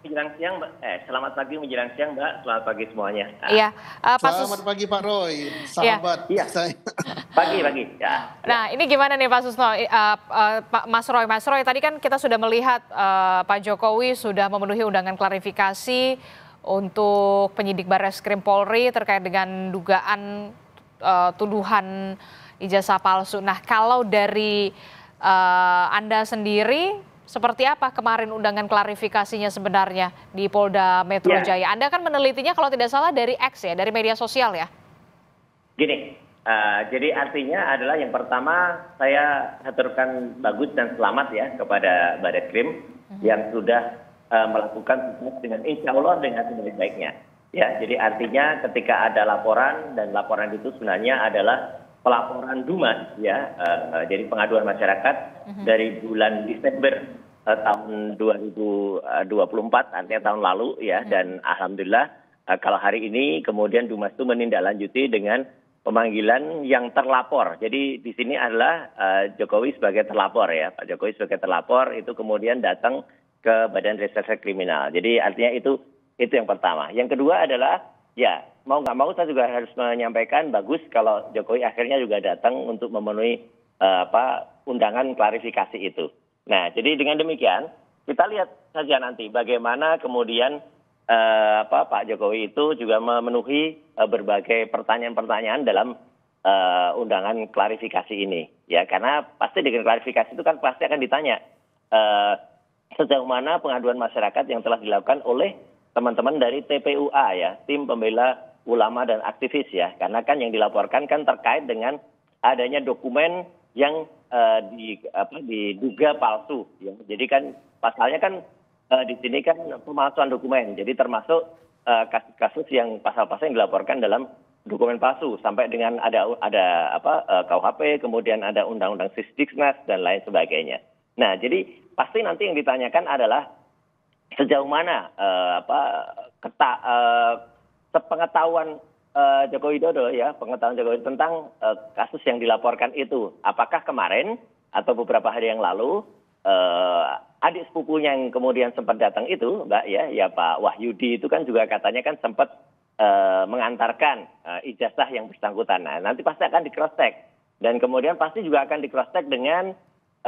menjelang siang, Mbak. Selamat pagi menjelang siang, Mbak. Selamat pagi semuanya. Iya, Pak Selamat pagi Pak Roy, Iya. sahabat Iya. saya. Pagi. Ya. Nah, ini gimana nih Pak Susno, Pak Mas Roy, tadi kan kita sudah melihat Pak Jokowi sudah memenuhi undangan klarifikasi untuk penyidik Barreskrim Polri terkait dengan dugaan tuduhan ijazah palsu. Nah, kalau dari Anda sendiri, seperti apa kemarin undangan klarifikasinya sebenarnya di Polda Metro Ya. Jaya? Anda kan menelitinya kalau tidak salah dari X ya, dari media sosial ya? Gini, jadi artinya adalah yang pertama saya haturkan bagus dan selamat ya kepada Barreskrim yang sudah melakukan tugas dengan insya Allah dengan sebaik-baiknya. Ya, jadi artinya ketika ada laporan dan laporan itu sebenarnya adalah pelaporan Dumas ya, jadi pengaduan masyarakat dari bulan Desember tahun 2024 artinya tahun lalu ya, dan alhamdulillah kalau hari ini kemudian Dumas itu menindaklanjuti dengan pemanggilan yang terlapor. Jadi di sini adalah Jokowi sebagai terlapor ya, Pak Jokowi sebagai terlapor itu kemudian datang ke Badan Reserse Kriminal. Jadi artinya itu yang pertama. Yang kedua adalah ya mau nggak mau saya juga harus menyampaikan bagus kalau Jokowi akhirnya juga datang untuk memenuhi undangan klarifikasi itu. Nah, jadi dengan demikian kita lihat saja nanti bagaimana kemudian Pak Jokowi itu juga memenuhi berbagai pertanyaan-pertanyaan dalam undangan klarifikasi ini. Ya, karena pasti dengan klarifikasi itu kan pasti akan ditanya sejauh mana pengaduan masyarakat yang telah dilakukan oleh teman-teman dari TPUA ya, Tim Pembela Ulama dan Aktivis ya. Karena kan yang dilaporkan kan terkait dengan adanya dokumen yang diduga palsu ya. Jadi kan pasalnya kan di sini kan pemalsuan dokumen. Jadi termasuk kasus-kasus yang pasal-pasal yang dilaporkan dalam dokumen palsu sampai dengan ada KUHP, kemudian ada undang-undang Sisdiknas dan lain sebagainya. Nah, jadi pasti nanti yang ditanyakan adalah sejauh mana sepengetahuan Joko Widodo ya, pengetahuan Jokowi tentang kasus yang dilaporkan itu. Apakah kemarin atau beberapa hari yang lalu adik sepupunya yang kemudian sempat datang itu, Mbak ya Pak Wahyudi itu kan juga katanya kan sempat mengantarkan ijazah yang bersangkutan. Nah, nanti pasti akan di cross check dan kemudian pasti juga akan di cross check dengan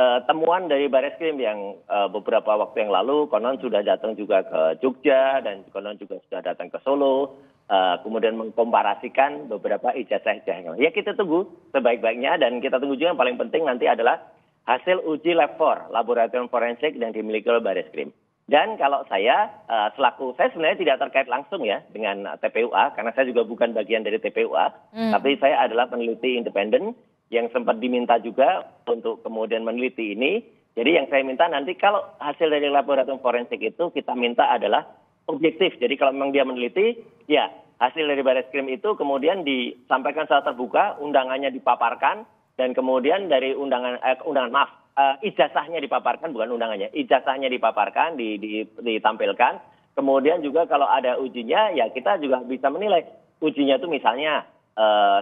temuan dari Barreskrim yang beberapa waktu yang lalu konon sudah datang juga ke Jogja dan konon juga sudah datang ke Solo, kemudian mengkomparasikan beberapa ijazah-ijazah. Ya kita tunggu sebaik-baiknya dan kita tunggu juga yang paling penting nanti adalah hasil uji lab 4, laboratorium forensik yang dimiliki oleh Barreskrim. Dan kalau saya saya sebenarnya tidak terkait langsung ya dengan TPUA karena saya juga bukan bagian dari TPUA, tapi saya adalah peneliti independen yang sempat diminta juga untuk kemudian meneliti ini. Jadi yang saya minta nanti kalau hasil dari laboratorium forensik itu kita minta adalah objektif. Jadi kalau memang dia meneliti, ya hasil dari Barreskrim itu kemudian disampaikan secara terbuka, undangannya dipaparkan, dan kemudian dari ijazahnya dipaparkan, bukan undangannya, ijazahnya dipaparkan, ditampilkan. Kemudian juga kalau ada ujinya, ya kita juga bisa menilai ujinya itu misalnya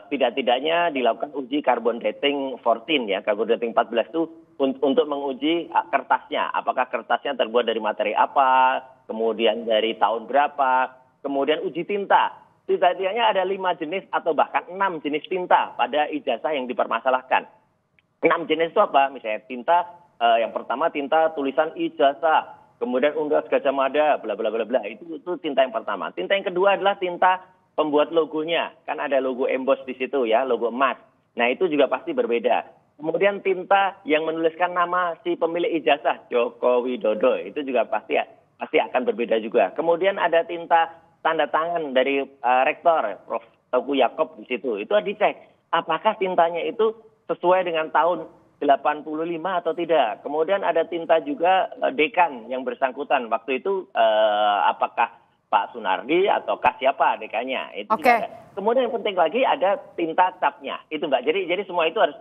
tidak-tidaknya dilakukan uji carbon dating 14 ya, carbon dating 14 itu untuk menguji kertasnya, apakah kertasnya terbuat dari materi apa, kemudian dari tahun berapa, kemudian uji tinta. Tidaknya ada 5 jenis atau bahkan 6 jenis tinta pada ijazah yang dipermasalahkan. 6 jenis itu apa? Misalnya tinta, yang pertama tinta tulisan ijazah, kemudian Universitas Gadjah Mada, bla bla bla bla. Itu tinta yang pertama. Tinta yang kedua adalah tinta pembuat logonya, kan ada logo emboss di situ ya, logo emas. Nah itu juga pasti berbeda. Kemudian tinta yang menuliskan nama si pemilik ijazah Joko Widodo, itu juga pasti akan berbeda juga. Kemudian ada tinta tanda tangan dari rektor Prof. Teguh Yakob di situ. Itu dicek apakah tintanya itu sesuai dengan tahun 85 atau tidak. Kemudian ada tinta juga dekan yang bersangkutan waktu itu apakah Pak Sunardi ataukah siapa dekannya itu juga ada. Kemudian yang penting lagi ada tinta capnya itu Mbak. Jadi semua itu harus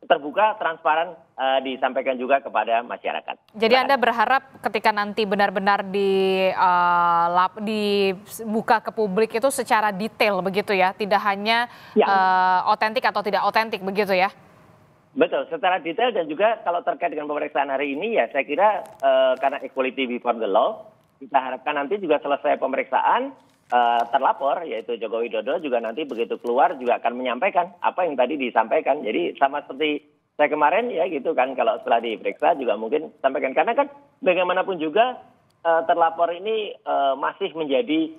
terbuka, transparan, disampaikan juga kepada masyarakat. Jadi Anda berharap ketika nanti benar-benar dibuka ke publik itu secara detail begitu ya, tidak hanya otentik atau tidak otentik begitu ya? Betul, secara detail dan juga kalau terkait dengan pemeriksaan hari ini ya saya kira karena equality before the law, kita harapkan nanti juga selesai pemeriksaan terlapor yaitu Joko Widodo juga nanti begitu keluar juga akan menyampaikan apa yang tadi disampaikan. Jadi sama seperti saya kemarin ya gitu kan, kalau setelah diperiksa juga mungkin sampaikan, karena kan bagaimanapun juga terlapor ini masih menjadi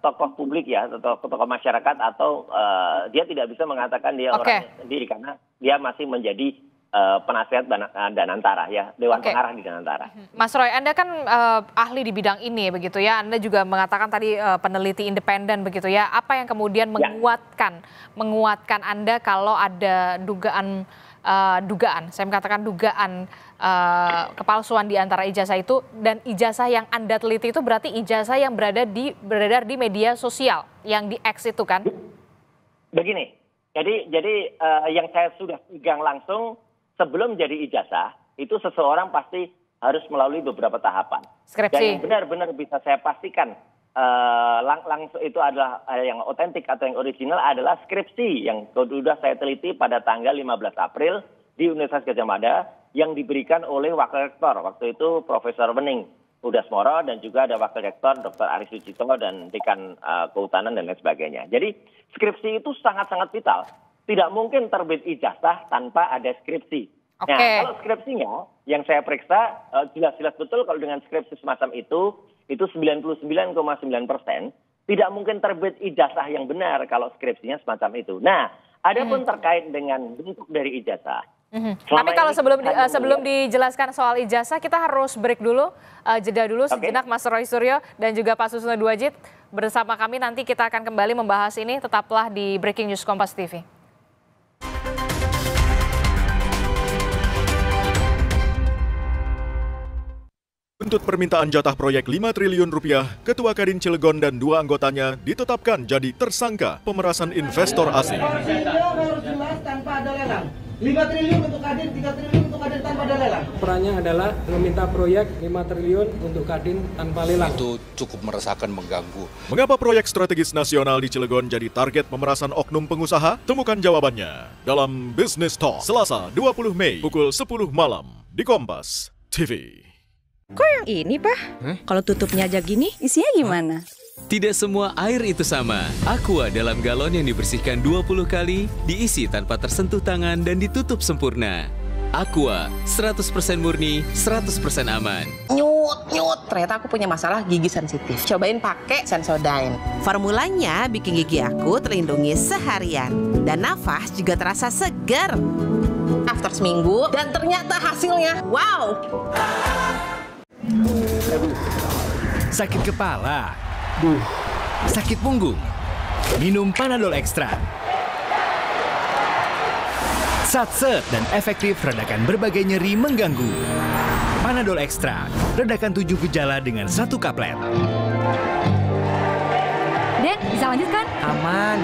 tokoh publik ya, tokoh masyarakat, atau dia tidak bisa mengatakan dia orangnya sendiri karena dia masih menjadi penasihat Danantara ya, Dewan Pengarah di Danantara. Mas Roy, Anda kan ahli di bidang ini begitu ya. Anda juga mengatakan tadi peneliti independen begitu ya. Apa yang kemudian menguatkan Anda kalau ada dugaan, saya mengatakan dugaan kepalsuan di antara ijazah itu, dan ijazah yang Anda teliti itu berarti ijazah yang beredar di media sosial yang di X itu kan? Begini, jadi yang saya sudah pegang langsung sebelum jadi ijazah itu seseorang pasti harus melalui beberapa tahapan. Skripsi. Dan yang benar-benar bisa saya pastikan langsung itu adalah yang otentik atau yang original adalah skripsi yang sudah saya teliti pada tanggal 15 April di Universitas Gadjah Mada yang diberikan oleh Wakil Rektor waktu itu Profesor Wening Udasmoro, dan juga ada Wakil Rektor Dr. Aris Sucipto dan Dekan Kehutanan dan lain sebagainya. Jadi skripsi itu sangat-sangat vital. Tidak mungkin terbit ijazah tanpa ada skripsi. Nah, kalau skripsinya yang saya periksa jelas-jelas betul kalau dengan skripsi semacam itu 99,9% tidak mungkin terbit ijazah yang benar kalau skripsinya semacam itu. Nah, adapun terkait dengan bentuk dari ijazah. Tapi kalau sebelum dijelaskan soal ijazah, kita harus break dulu, jeda dulu sejenak, Mas Roy Suryo dan juga Pak Susno Duwaji bersama kami. Nanti kita akan kembali membahas ini, tetaplah di Breaking News Kompas TV. Untuk permintaan jatah proyek 5 triliun rupiah, Ketua Kadin Cilegon dan 2 anggotanya ditetapkan jadi tersangka pemerasan investor asing. Harus jelas tanpa ada lelang. 5 triliun untuk Kadin, 3 triliun untuk Kadin tanpa ada lelang. Perannya adalah meminta proyek 5 triliun untuk Kadin tanpa lelang. Itu cukup meresahkan, mengganggu. Mengapa proyek strategis nasional di Cilegon jadi target pemerasan oknum pengusaha? Temukan jawabannya dalam Business Talk Selasa 20 Mei pukul 10 malam di Kompas TV. Kok yang ini, Pak? Kalau tutupnya aja gini, isinya gimana? Tidak semua air itu sama. Aqua dalam galon yang dibersihkan 20 kali, diisi tanpa tersentuh tangan dan ditutup sempurna. Aqua, 100% murni, 100% aman. Nyut, ternyata aku punya masalah gigi sensitif. Cobain pakai Sensodyne. Formulanya bikin gigi aku terlindungi seharian. Dan nafas juga terasa segar. After seminggu, dan ternyata hasilnya, wow! Sakit kepala, sakit punggung, minum Panadol Extra. Satset dan efektif redakan berbagai nyeri mengganggu. Panadol Extra, redakan 7 gejala dengan 1 kaplet. Dek, bisa lanjut kan? Aman.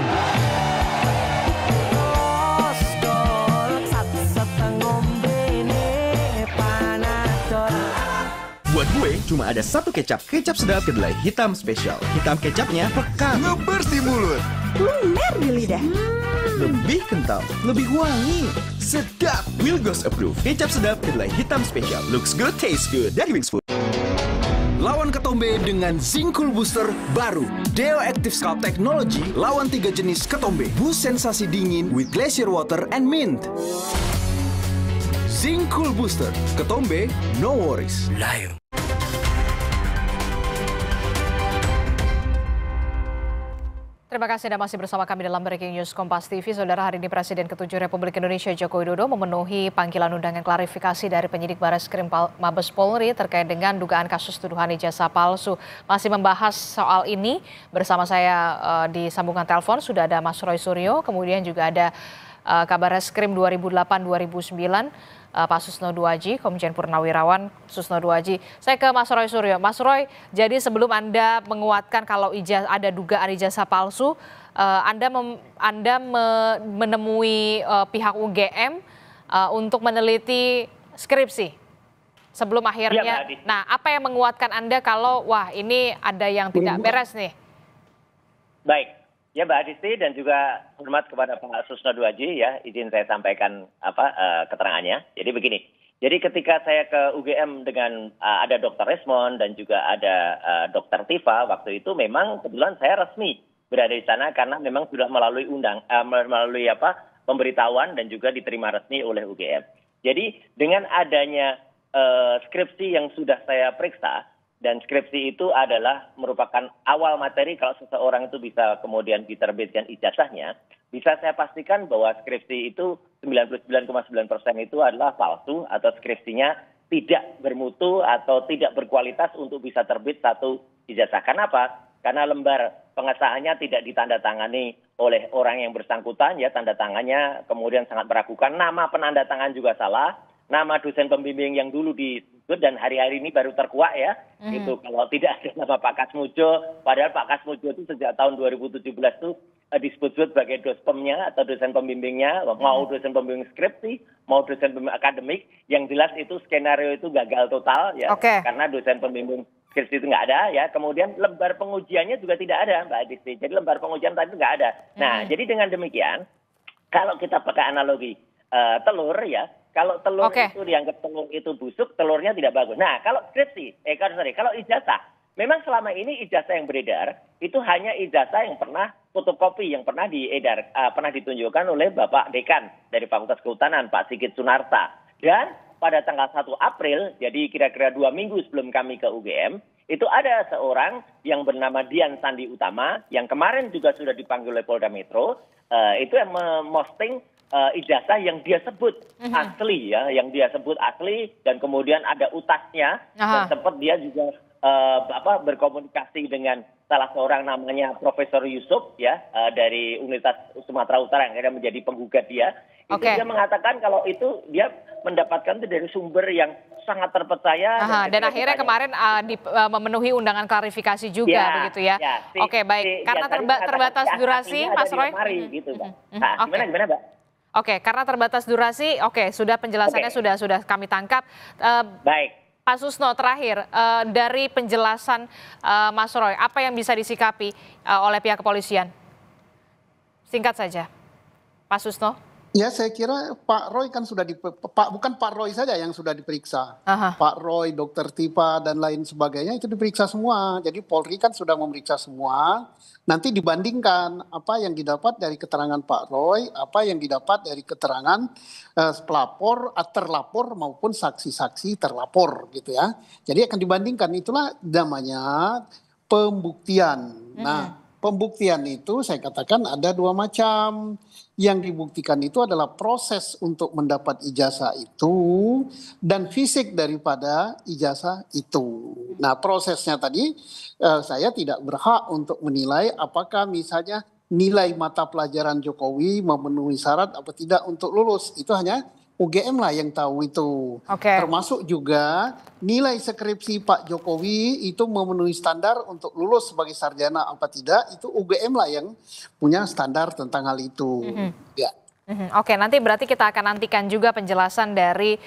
Buat gue cuma ada satu kecap sedap kedelai hitam spesial. Hitam kecapnya pekat, ngebers di mulut, lumer di lidah, lebih kental, lebih wangi, sedap. Wilgos approve. Kecap sedap kedelai hitam spesial. Looks good, tastes good. Dari Wings Food. Lawan ketombe dengan Zinc Booster baru. Deo Active Scalp Technology lawan 3 jenis ketombe. Boost sensasi dingin with glacier water and mint. Zinc Booster, ketombe, no worries. Lion. Terima kasih Anda masih bersama kami dalam Breaking News Kompas TV. Saudara, hari ini Presiden ke-7 Republik Indonesia Joko Widodo memenuhi panggilan undangan klarifikasi dari penyidik Bareskrim Mabes Polri terkait dengan dugaan kasus tuduhan ijazah palsu. Masih membahas soal ini bersama saya di sambungan telepon sudah ada Mas Roy Suryo, kemudian juga ada Kabar Reskrim 2008-2009 Pak Susno Duwaji, Komjen Purnawirawan Susno Duwaji. Saya ke Mas Roy Suryo. Mas Roy, jadi sebelum Anda menguatkan kalau ada dugaan ijazah palsu, Anda menemui pihak UGM untuk meneliti skripsi sebelum akhirnya. Ya, nah, apa yang menguatkan Anda kalau wah ini ada yang tidak beres nih? Baik. Ya Mbak Adisti dan juga hormat kepada Pak Susno Duwaji ya, izin saya sampaikan keterangannya. Jadi begini, Jadi ketika saya ke UGM dengan ada Dr. Resmond dan juga ada Dr. Tifa, waktu itu memang kebetulan saya resmi berada di sana karena memang sudah melalui pemberitahuan dan juga diterima resmi oleh UGM. Jadi dengan adanya skripsi yang sudah saya periksa, dan skripsi itu adalah merupakan awal materi kalau seseorang itu bisa kemudian diterbitkan ijazahnya, bisa saya pastikan bahwa skripsi itu 99,9% itu adalah palsu atau skripsinya tidak bermutu atau tidak berkualitas untuk bisa terbit satu ijazah. Kenapa? Karena lembar pengesahannya tidak ditandatangani oleh orang yang bersangkutan, ya tanda tangannya kemudian sangat meragukan, nama penanda tangan juga salah, nama dosen pembimbing yang dulu disebut dan hari-hari ini baru terkuak ya, itu kalau tidak ada nama Pak Kasmujo, padahal Pak Kasmujo itu sejak tahun 2017 itu disebut sebagai dospemnya atau dosen pembimbingnya, mau dosen pembimbing skripsi, mau dosen pembimbing akademik, yang jelas itu skenario itu gagal total ya, karena dosen pembimbing skripsi itu nggak ada ya, kemudian lembar pengujiannya juga tidak ada Mbak Adisti, jadi lembar pengujian tadi nggak ada. Nah, jadi dengan demikian, kalau kita pakai analogi telur ya, kalau telur itu dianggap telur itu busuk, telurnya tidak bagus. Nah, kalau skripsi, kalau ijazah, memang selama ini ijazah yang beredar itu hanya ijazah yang pernah fotokopi, yang pernah pernah ditunjukkan oleh Bapak Dekan dari Fakultas Kehutanan, Pak Sigit Sunarta. Dan pada tanggal 1 April, jadi kira-kira 2 minggu sebelum kami ke UGM, itu ada seorang yang bernama Dian Sandi Utama, yang kemarin juga sudah dipanggil oleh Polda Metro, itu yang memosting ijazah yang dia sebut asli ya, yang dia sebut asli, dan kemudian ada utasnya, dan sempat dia juga berkomunikasi dengan salah seorang namanya Profesor Yusuf ya, dari Universitas Sumatera Utara yang akhirnya menjadi penggugat dia. Itu dia mengatakan kalau itu dia mendapatkan itu dari sumber yang sangat terpercaya. Dan akhirnya kemarin memenuhi undangan klarifikasi juga begitu ya. Oke, baik. Karena terbatas durasi, Mas Roy. Gitu, Nah, gimana Mbak? Oke, karena terbatas durasi, sudah penjelasannya sudah kami tangkap. Baik. Pak Susno, terakhir dari penjelasan Mas Roy, apa yang bisa disikapi oleh pihak kepolisian? Singkat saja, Pak Susno. Ya, saya kira Pak Roy kan sudah bukan Pak Roy saja yang sudah diperiksa. Pak Roy, Dr. Tifa dan lain sebagainya itu diperiksa semua. Jadi Polri kan sudah memeriksa semua. Nanti dibandingkan apa yang didapat dari keterangan Pak Roy, apa yang didapat dari keterangan pelapor, terlapor maupun saksi-saksi terlapor gitu ya. Jadi akan dibandingkan, itulah namanya pembuktian. Nah, pembuktian itu saya katakan ada 2 macam. Yang dibuktikan itu adalah proses untuk mendapat ijazah itu dan fisik daripada ijazah itu. Nah, prosesnya tadi saya tidak berhak untuk menilai apakah misalnya nilai mata pelajaran Jokowi memenuhi syarat apa tidak untuk lulus. Itu hanya UGM lah yang tahu itu. Termasuk juga nilai skripsi Pak Jokowi itu memenuhi standar untuk lulus sebagai sarjana apa tidak, itu UGM lah yang punya standar tentang hal itu. Ya. Oke, nanti berarti kita akan nantikan juga penjelasan dari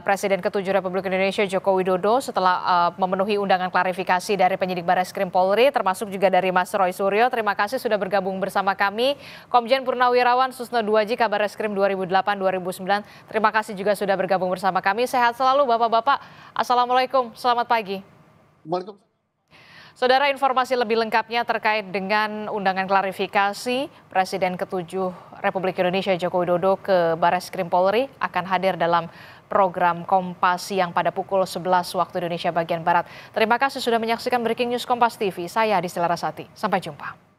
Presiden ke-7 Republik Indonesia Joko Widodo setelah memenuhi undangan klarifikasi dari penyidik Barreskrim Polri, termasuk juga dari Mas Roy Suryo. Terima kasih sudah bergabung bersama kami. Komjen Purnawirawan Susno Duaji, Kabarreskrim 2008-2009. Terima kasih juga sudah bergabung bersama kami. Sehat selalu Bapak-Bapak. Assalamualaikum, selamat pagi. Waalaikumsalam. Saudara, informasi lebih lengkapnya terkait dengan undangan klarifikasi Presiden ke-7 Republik Indonesia Joko Widodo ke Barreskrim Polri akan hadir dalam program Kompas Siang pada pukul 11 waktu Indonesia bagian Barat. Terima kasih sudah menyaksikan Breaking News Kompas TV. Saya Adisti Larasati. Sampai jumpa.